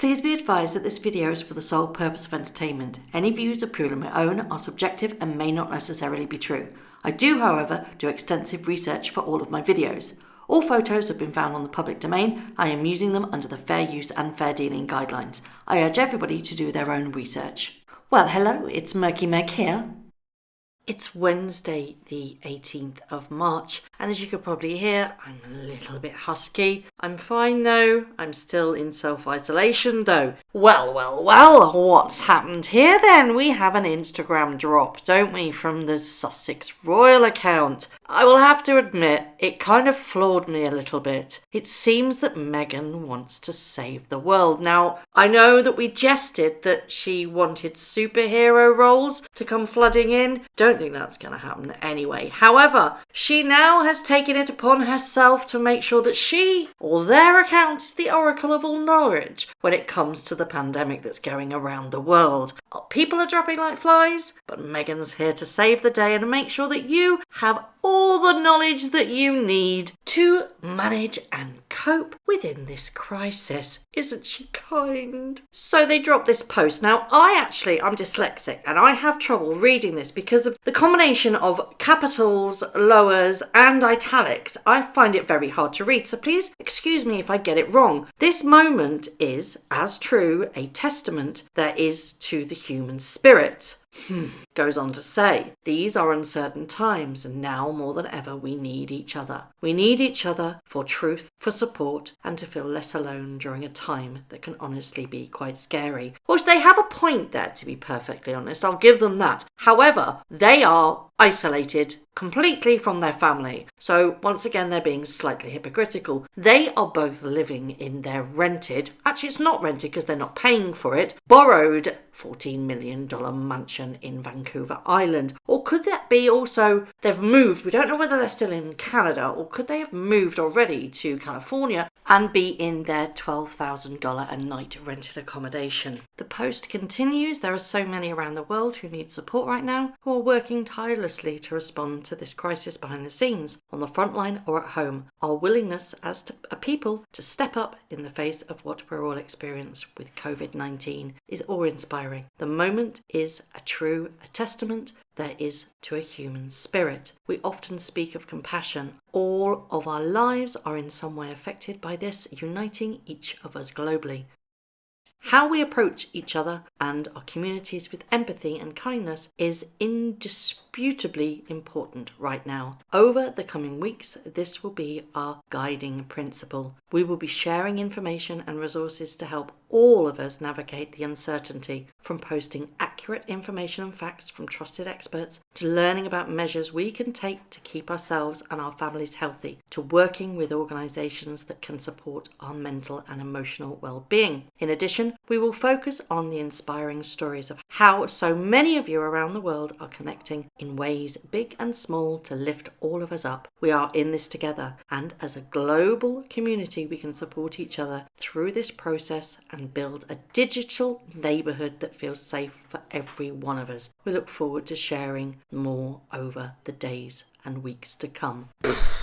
Please be advised that this video is for the sole purpose of entertainment. Any views are purely my own, are subjective and may not necessarily be true. I do, however, do extensive research for all of my videos. All photos have been found on the public domain. I am using them under the fair use and fair dealing guidelines. I urge everybody to do their own research. Well, hello, it's Murky Meg here. It's Wednesday the 18th of March, and as you could probably hear, I'm a little bit husky. I'm fine though, I'm still in self-isolation though. Well, what's happened here then? We have an Instagram drop, don't we, from the Sussex Royal account. I will have to admit, it kind of floored me a little bit. It seems that Meghan wants to save the world. Now, I know that we jested that she wanted superhero roles to come flooding in. Don't think that's going to happen anyway. However, she now has taken it upon herself to make sure that she, or their account, is the oracle of all knowledge when it comes to the pandemic that's going around the world. People are dropping like flies, but Meghan's here to save the day and make sure that you have all the knowledge that you need to manage and cope within this crisis. Isn't she kind? So they dropped this post. Now, I'm dyslexic and I have trouble reading this because of the combination of capitals, lowers and italics. I find it very hard to read, so please excuse me if I get it wrong. This moment is, as true, a testament there is to the human spirit. Goes on to say, these are uncertain times and now more than ever we need each other. We need each other for truth, for support and to feel less alone during a time that can honestly be quite scary. Which they have a point there, to be perfectly honest, I'll give them that. However, they are isolated completely from their family. So once again, they're being slightly hypocritical. They are both living in their rented, actually it's not rented because they're not paying for it, borrowed $14 million mansion in Vancouver Island. Or could that be also they've moved, we don't know whether they're still in Canada, or could they have moved already to California and be in their $12,000 a night rented accommodation. The post continues, there are so many around the world who need support right now, who are working tirelessly to respond to this crisis behind the scenes, on the front line or at home. Our willingness as a people to step up in the face of what we're all experiencing with COVID-19 is awe-inspiring. The moment is a testament there is to a human spirit. We often speak of compassion. All of our lives are in some way affected by this, uniting each of us globally. How we approach each other and our communities with empathy and kindness is indisputably important right now. Over the coming weeks, this will be our guiding principle. We will be sharing information and resources to help all of us navigate the uncertainty, from posting accurate information and facts from trusted experts, to learning about measures we can take to keep ourselves and our families healthy, to working with organisations that can support our mental and emotional well-being. In addition, we will focus on the inspiring stories of how so many of you around the world are connecting in ways big and small to lift all of us up. We are in this together, and as a global community we can support each other through this process and build a digital neighbourhood that feels safe for every one of us. We look forward to sharing more over the days and weeks to come.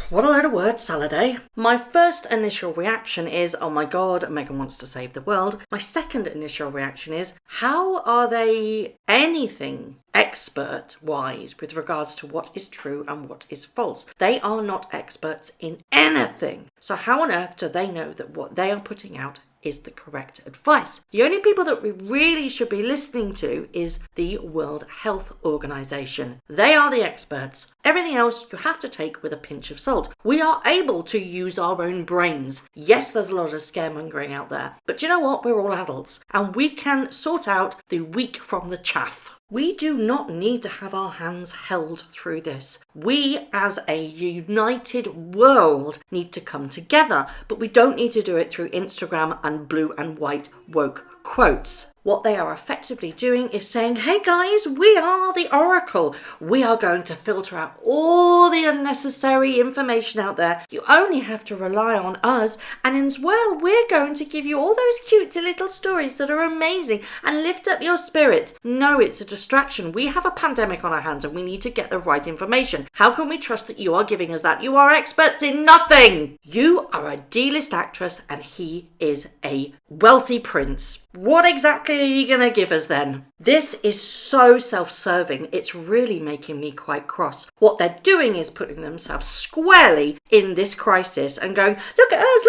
What a load of word salad, eh? My first initial reaction is, oh my god, Meghan wants to save the world. My second initial reaction is, how are they anything expert-wise with regards to what is true and what is false? They are not experts in anything. So how on earth do they know that what they are putting out is the correct advice? The only people that we really should be listening to is the World Health Organization. They are the experts. Everything else you have to take with a pinch of salt. We are able to use our own brains. Yes, there's a lot of scaremongering out there, but you know what? We're all adults and we can sort out the wheat from the chaff. We do not need to have our hands held through this. We, as a united world, need to come together, but we don't need to do it through Instagram and blue and white woke quotes. What they are effectively doing is saying, hey guys, we are the Oracle. We are going to filter out all the unnecessary information out there. You only have to rely on us. And as well, we're going to give you all those cutesy little stories that are amazing and lift up your spirits. No, it's a distraction. We have a pandemic on our hands and we need to get the right information. How can we trust that you are giving us that? You are experts in nothing. You are a D-list actress and he is a wealthy prince. What exactly are you going to give us then? This is so self-serving. It's really making me quite cross. What they're doing is putting themselves squarely in this crisis and going, look at us,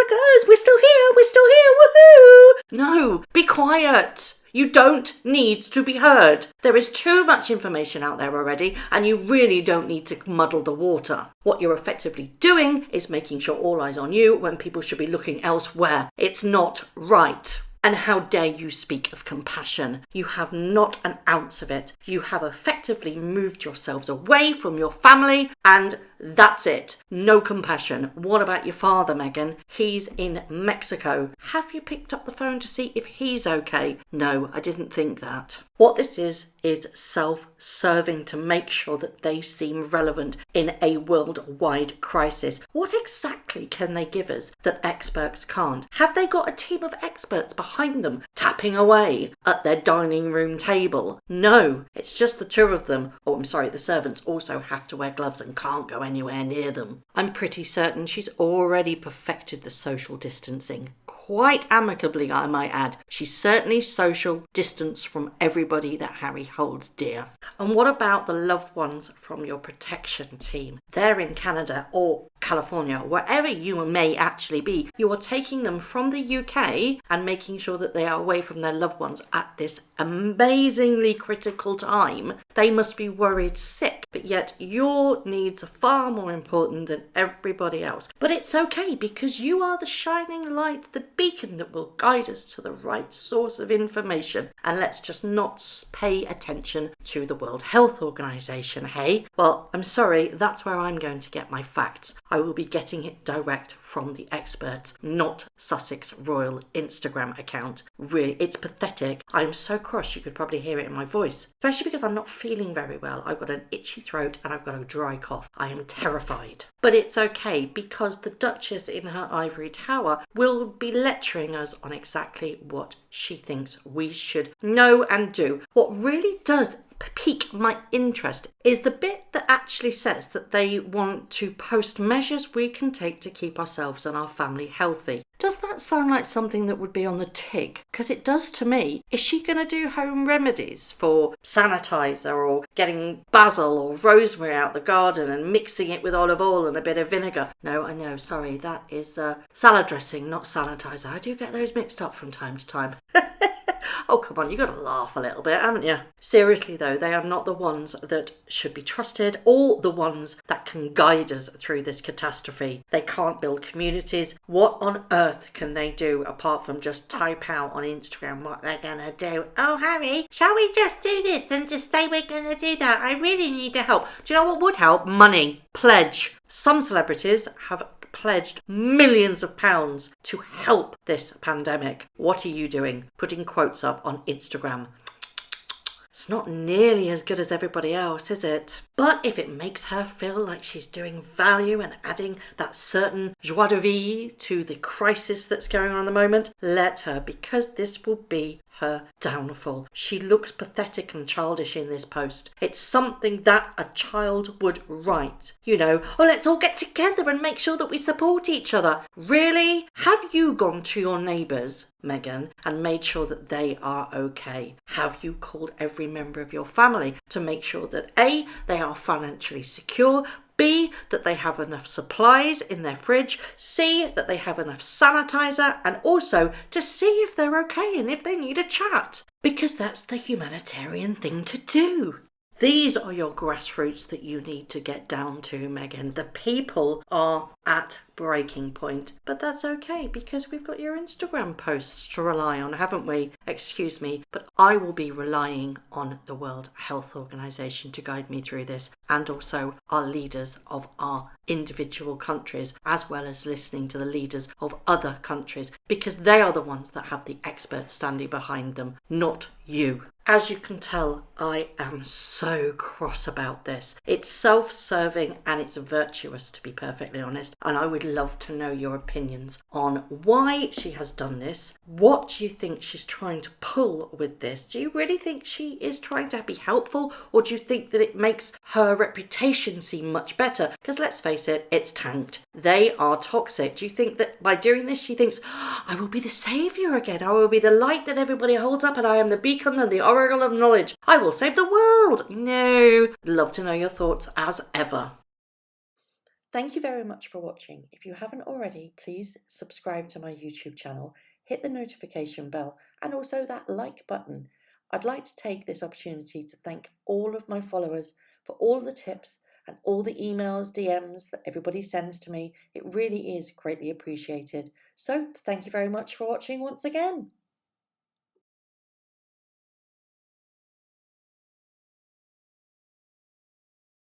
we're still here, woohoo! No, be quiet. You don't need to be heard. There is too much information out there already, and you really don't need to muddle the water. What you're effectively doing is making sure all eyes on you when people should be looking elsewhere. It's not right. And how dare you speak of compassion? You have not an ounce of it. You have effectively moved yourselves away from your family, and that's it. No compassion. What about your father, Meghan? He's in Mexico. Have you picked up the phone to see if he's okay? No, I didn't think that. What this is self-serving to make sure that they seem relevant in a worldwide crisis. What exactly can they give us that experts can't? Have they got a team of experts behind them tapping away at their dining room table? No, it's just the two of them. Oh, I'm sorry, the servants also have to wear gloves and can't go anywhere near them. I'm pretty certain she's already perfected the social distancing. Quite amicably, I might add. She's certainly social distance from everybody that Harry holds dear. And what about the loved ones from your protection team? They're in Canada or California, wherever you may actually be. You are taking them from the UK and making sure that they are away from their loved ones at this amazingly critical time. They must be worried sick, but yet your needs are far more important than everybody else. But it's okay because you are the shining light, the beacon that will guide us to the right source of information. And let's just not pay attention to the World Health Organization, hey? Well, I'm sorry, that's where I'm going to get my facts. I will be getting it direct from the experts, not Sussex Royal Instagram account. Really, it's pathetic. I'm so cross you could probably hear it in my voice, especially because I'm not feeling very well. I've got an itchy throat and I've got a dry cough. I am terrified. But it's okay because the Duchess in her ivory tower will be lecturing us on exactly what she thinks we should know and do. What really does pique my interest is the bit that actually says that they want to post measures we can take to keep ourselves and our family healthy. Does that sound like something that would be on the TIG? Because it does to me. Is she going to do home remedies for sanitizer or getting basil or rosemary out the garden and mixing it with olive oil and a bit of vinegar? No, I know, sorry, that is salad dressing, not sanitizer. I do get those mixed up from time to time. Oh, come on, you got to laugh a little bit, haven't you? Seriously, though, they are not the ones that should be trusted or the ones that can guide us through this catastrophe. They can't build communities. What on earth can they do apart from just type out on Instagram what they're going to do? Oh, Harry, shall we just do this and just say we're going to do that? I really need to help. Do you know what would help? Money. Pledge. Some celebrities have pledged millions of pounds to help this pandemic. What are you doing? Putting quotes up on Instagram. It's not nearly as good as everybody else, is it? But if it makes her feel like she's doing value and adding that certain joie de vivre to the crisis that's going on at the moment, let her, because this will be her downfall. She looks pathetic and childish in this post. It's something that a child would write. You know, oh, let's all get together and make sure that we support each other. Really? Have you gone to your neighbours, Meghan, and made sure that they are okay? Have you called every member of your family to make sure that A, they are financially secure, B, that they have enough supplies in their fridge, C, that they have enough sanitizer, and also to see if they're okay and if they need a chat? Because that's the humanitarian thing to do. These are your grassroots that you need to get down to, Meghan. The people are at breaking point. But that's okay, because we've got your Instagram posts to rely on, haven't we? Excuse me, but I will be relying on the World Health Organization to guide me through this, and also our leaders of our individual countries, as well as listening to the leaders of other countries, because they are the ones that have the experts standing behind them, not you. As you can tell, I am so cross about this. It's self-serving and it's virtuous, to be perfectly honest. And I would love to know your opinions on why she has done this. What do you think she's trying to pull with this? Do you really think she is trying to be helpful? Or do you think that it makes her reputation seem much better? Because let's face it, it's tanked. They are toxic. Do you think that by doing this, she thinks, I will be the saviour again. I will be the light that everybody holds up, and I am the beacon and the oracle of knowledge. I will save the world. No. Love to know your thoughts as ever. Thank you very much for watching. If you haven't already, please subscribe to my YouTube channel, hit the notification bell, and also that like button. I'd like to take this opportunity to thank all of my followers for all the tips and all the emails, DMs that everybody sends to me. It really is greatly appreciated. So thank you very much for watching once again.